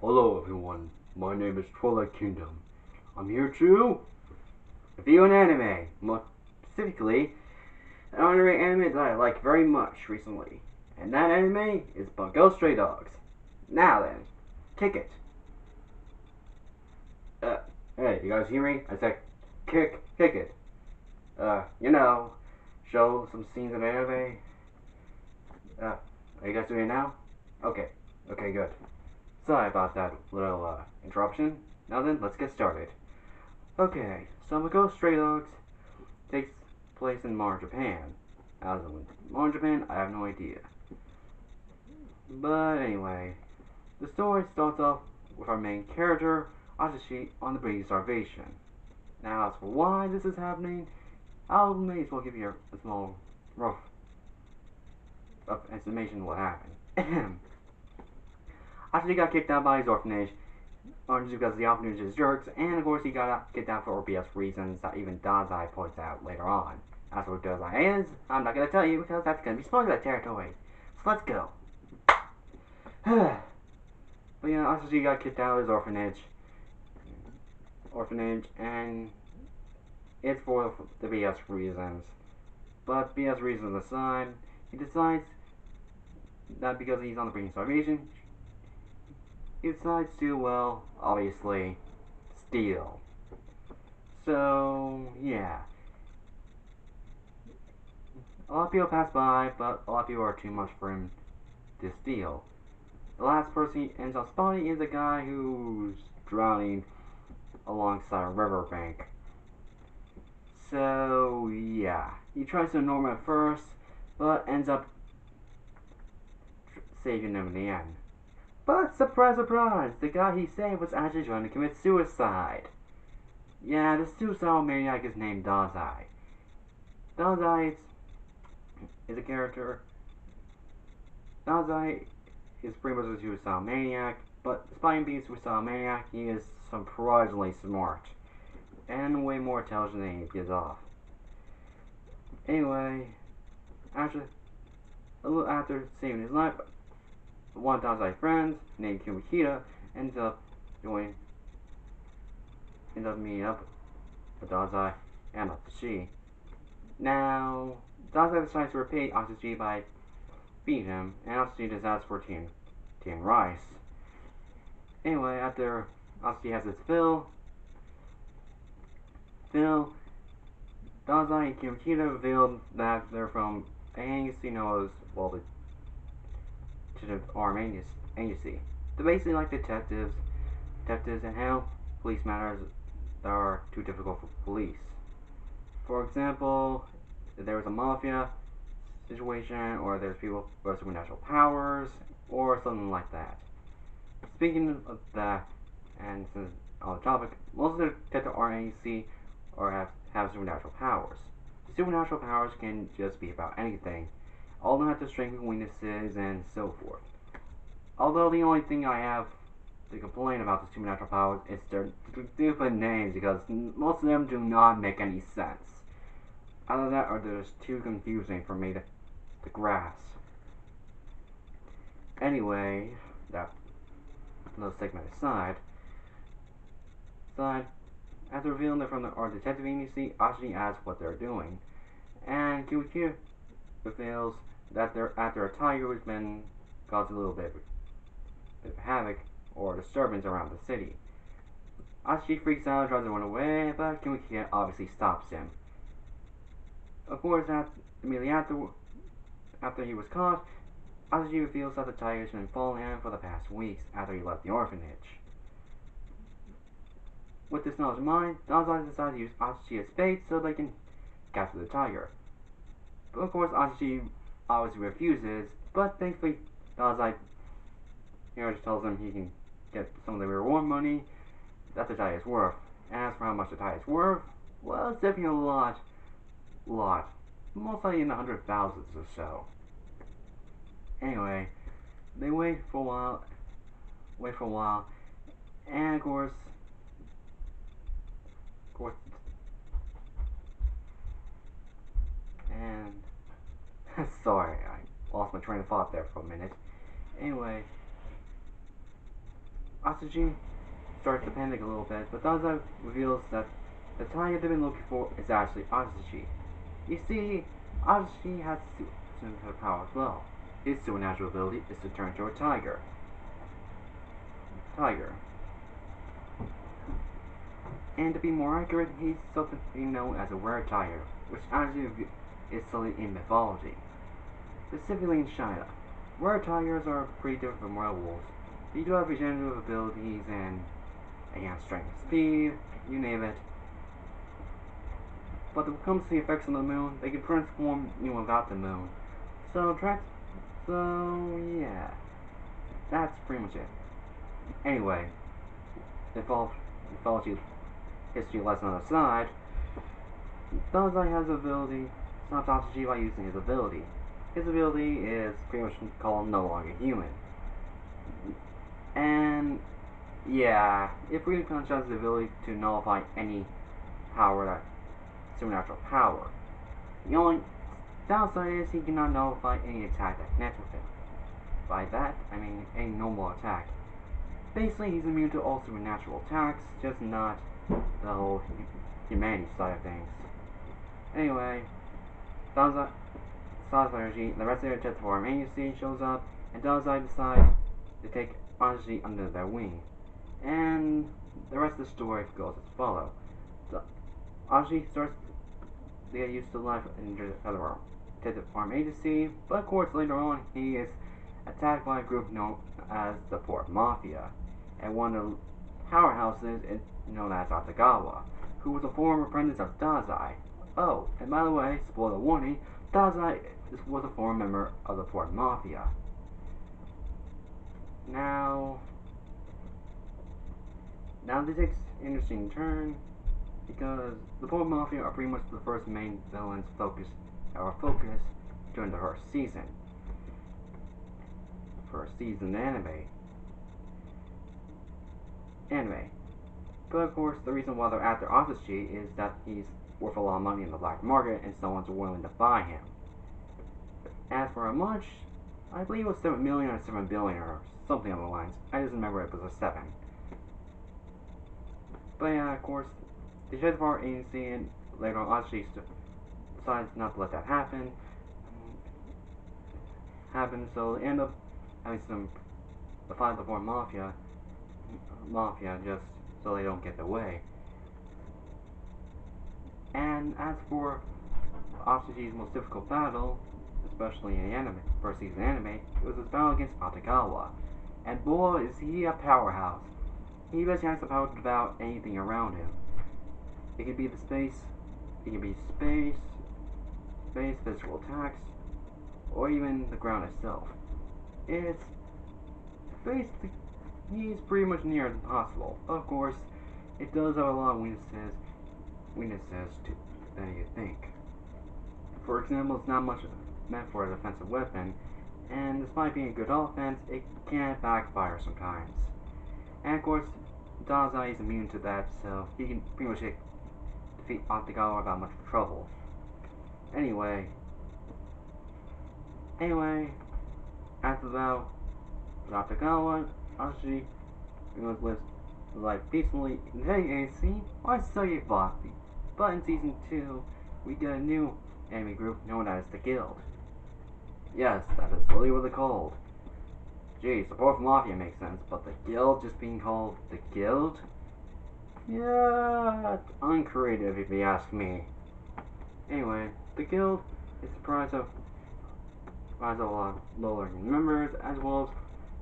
Hello everyone, my name is Twilight Kingdom. I'm here to review an anime, more specifically an anime that I like very much recently. And that anime is Bungo Stray Dogs. Now then, kick it. Uh, hey, you guys hear me? I said kick it. You know, show some scenes of anime. Are you guys doing it now? Okay, good. Sorry about that little interruption. Now then, let's get started. Okay, so Bungo Stray Dogs takes place in modern Japan. As in modern Japan, I have no idea. But anyway, the story starts off with our main character, Asashi, on the brink of starvation. Now, as for why this is happening, I'll may as well give you a small rough of estimation of what happened. Asashi got kicked out by his orphanage, because the orphanage is jerks, and of course he got kicked out for obvious reasons that even Dazai points out later on. As for what Dazai is, I'm not going to tell you because that's going to be spoiler territory. So let's go. But yeah, Asashi got kicked out of his orphanage, and it's for the BS reasons. But BS reasons aside, he decides that because he's on the brink of starvation, he decides to, well, obviously, steal. So, yeah. A lot of people pass by, but a lot of people are too much for him to steal. The last person he ends up spotting is a guy who's drowning alongside a riverbank. So, yeah. He tries to ignore him at first, but ends up saving him in the end. But, surprise, surprise, the guy he saved was actually trying to commit suicide. Yeah, the suicidal maniac is named Dazai. Dazai is a character. Dazai is pretty much a suicidal maniac, but despite being a suicidal maniac, he is surprisingly smart. And way more intelligent than he gives off. Anyway, a little after saving his life, one of Dazai's friends, named Kimikita, ends up meeting up with Dazai and Asashi. Now, Dazai decides to repay Asashi by feeding him, and Asashi just asks for tea and rice. Anyway, after Asashi has his fill, Dazai and Kimikita revealed that they're from an agency known as, well, the Armed Agency. They're basically like detectives and handle police matters that are too difficult for police. For example, if there was a mafia situation, or there's people with supernatural powers, or something like that. Speaking of that, and since on the topic, most of the detective RNAC have supernatural powers. Supernatural powers can just be about anything. All them have to strengthen weaknesses and so forth. Although the only thing I have to complain about the supernatural powers is their stupid names, because most of them do not make any sense. Either that, or they're just too confusing for me to grasp. Anyway, that little segment aside, after revealing they're from our detective agency, Asashi asks what they're doing, and Kiwikia reveals that they're after a tiger who's been causing a little bit of havoc or disturbance around the city. Asashi freaks out and tries to run away, but Kiwikia obviously stops him. Of course, immediately after he was caught, Asashi reveals that the tiger has been following him for the past weeks after he left the orphanage. With this knowledge in mind, Dazai decides to use Asashi as bait so they can capture the tiger. But of course, Asashi obviously refuses, but thankfully, Dazai just tells him he can get some of the reward money that the tiger is worth. And as for how much the tiger is worth, well, it's definitely a lot. Most likely in the hundred thousands or so. Anyway, they wait for a while, and of course, and sorry, I lost my train of thought there for a minute. Anyway, Asaji starts to panic a little bit, but Daza reveals that the tiger they've been looking for is actually Asaji. You see, Asaji has supernatural power as well. His supernatural ability is to turn into a tiger. And to be more accurate, he's something known as a rare tiger, which actually is studied in mythology. Specifically in China, rare tigers are pretty different from werewolves. They do have regenerative abilities and strength and speed, you name it. But when it comes to the effects on the moon, they can transform even without the moon. So yeah, that's pretty much it. Anyway, mythology history lesson on the side, Banzai has the ability to stop Satoshi by using his ability. His ability is pretty much called No Longer Human. And yeah, it pretty much has the ability to nullify any supernatural power. The only downside is he cannot nullify any attack that connects with him. By that, I mean any normal attack. Basically, he's immune to all supernatural attacks, just not the whole humanity side of things. Anyway, Dazai, the rest of the Jet Form agency shows up, and Dazai decides to take Anji under their wing. And the rest of the story goes as follows. Anji starts to get used to life in the Detective Farm Agency, but of course later on he is attacked by a group known as the Port Mafia, and one of the powerhouses is known as Atagawa, who was a former apprentice of Dazai. Oh, and by the way, spoiler warning, Dazai was a former member of the Port Mafia. Now this takes an interesting turn, because the Port Mafia are pretty much the first main villains focus during the first season anime. But of course, the reason why they're after Asashi is that he's worth a lot of money in the black market and someone's willing to buy him. As for how much, I believe it was 7 million or 7 billion or something along the lines. I just remember it was a 7. But yeah, of course, the Jet Bar agency and later on Asashi decides not to let that happen. So they end up having the fight before Mafia just so they don't get their way. And as for Asashi's most difficult battle, especially in the first season anime, it was his battle against Atagawa. And boy, is he a powerhouse. He basically has the power to devour anything around him. It can be space, physical attacks, or even the ground itself. It's basically, he's pretty much near impossible. Of course, it does have a lot of weaknesses than you think. For example, it's not much meant for a defensive weapon, and despite being a good offense, it can backfire sometimes. And of course, Dazai is immune to that, so he can pretty much defeat Atagawa without much trouble. Anyway, after the battle with Atagawa, Asashi lives life peacefully in the AC, or so you thought. But in season 2, we get a new enemy group known as the Guild. Yes, that is really what they're called. Geez, the Port Mafia makes sense, but the Guild just being called the Guild? Yeah, it's uncreative if you ask me. Anyway, the Guild is comprised of a lot of low-ranking members, as well as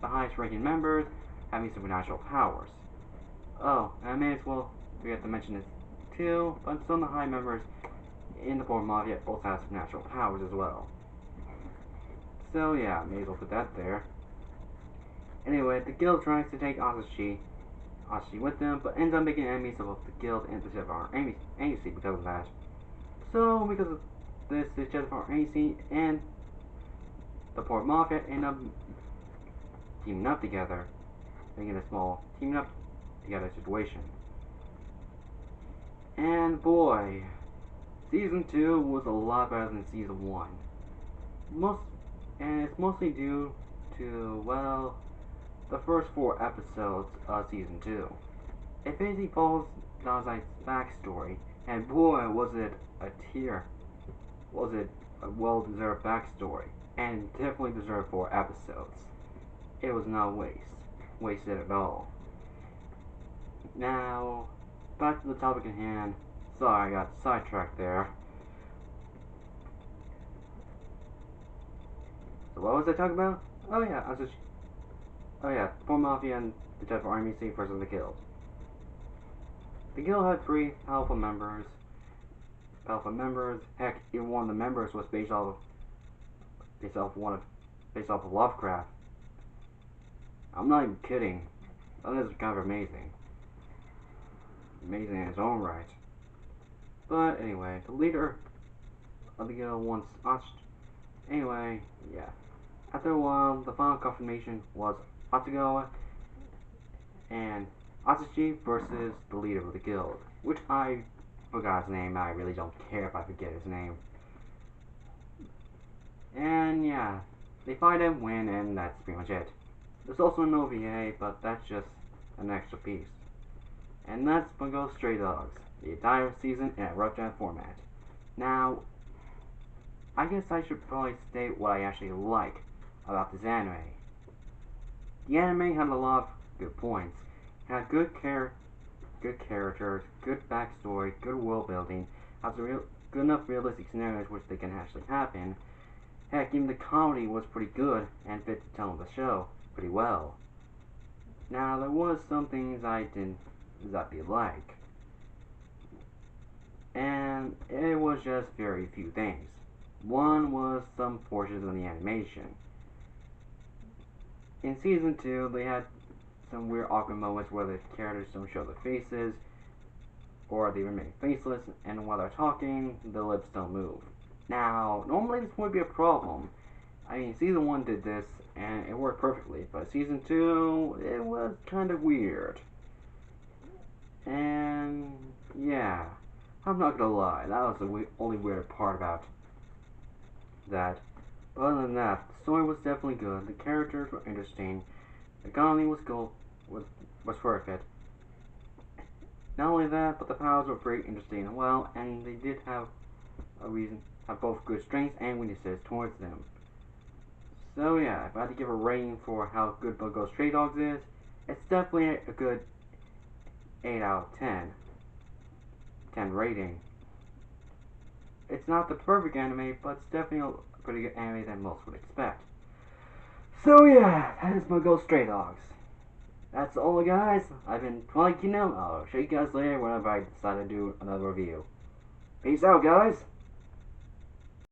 the highest-ranking members having supernatural powers. Oh, and I may as well forget to mention this too, but some of the high members in the Port Mafia also have supernatural powers as well. So yeah, may as well put that there. Anyway, the Guild tries to take Asashi with them, but ends up making enemies of both the Guild and the Jetfire Agency because of that. So, because of this, the Jetfire Agency and the Port Mafia end up teaming up together, making a small teaming up together situation. And boy, Season 2 was a lot better than Season 1. And it's mostly due to, well, the first 4 episodes of season 2. It basically follows Dazai's backstory, and boy was it a tear. Was it a well-deserved backstory, and definitely deserved 4 episodes. It was not wasted at all. Now, back to the topic at hand. Sorry, I got sidetracked there. So what was I talking about? Oh yeah, Four Mafia and the Type of Army C versus the Guild. The Guild had 3 powerful members. Heck, even one of the members was based off of Lovecraft. I'm not even kidding. That is kind of amazing. Amazing in its own right. But anyway, the leader of the guild once asked. Anyway, yeah. After a while, the final confirmation was Atsugawa and Atsushi versus the leader of the guild, which I forgot his name. I really don't care if I forget his name. And yeah, they fight and win, and that's pretty much it. There's also an OVA, but that's just an extra piece. And that's Bungo Stray Dogs, the entire season in a rough draft format. Now, I guess I should probably state what I actually like about this anime. The anime had a lot of good points. It had good characters, good backstory, good world building, has good enough realistic scenarios which they can actually happen. Heck, even the comedy was pretty good and fit the tone of the show pretty well. Now, there was some things I didn't exactly like, and it was just very few things. One was some portions of the animation. In season 2, they had some weird awkward moments where the characters don't show their faces, or they remain faceless, and while they're talking, the lips don't move. Now, normally this would be a problem. I mean, season 1 did this, and it worked perfectly, but season 2, it was kind of weird. And, yeah, I'm not gonna lie, that was the only weird part about that. But other than that, the story was definitely good, the characters were interesting, the economy was cool, was perfect. Not only that, but the powers were very interesting as well, and they did have both good strengths and weaknesses towards them. So yeah, if I had to give a rating for how good Bungo Stray Dogs is, it's definitely a good 8 out of 10. 10 rating. It's not the perfect anime, but it's definitely a pretty good anime than most would expect. So yeah, that is Bungo Stray Dogs. That's all, guys. I've been Planking them. I'll show you guys later whenever I decide to do another review. Peace out, guys.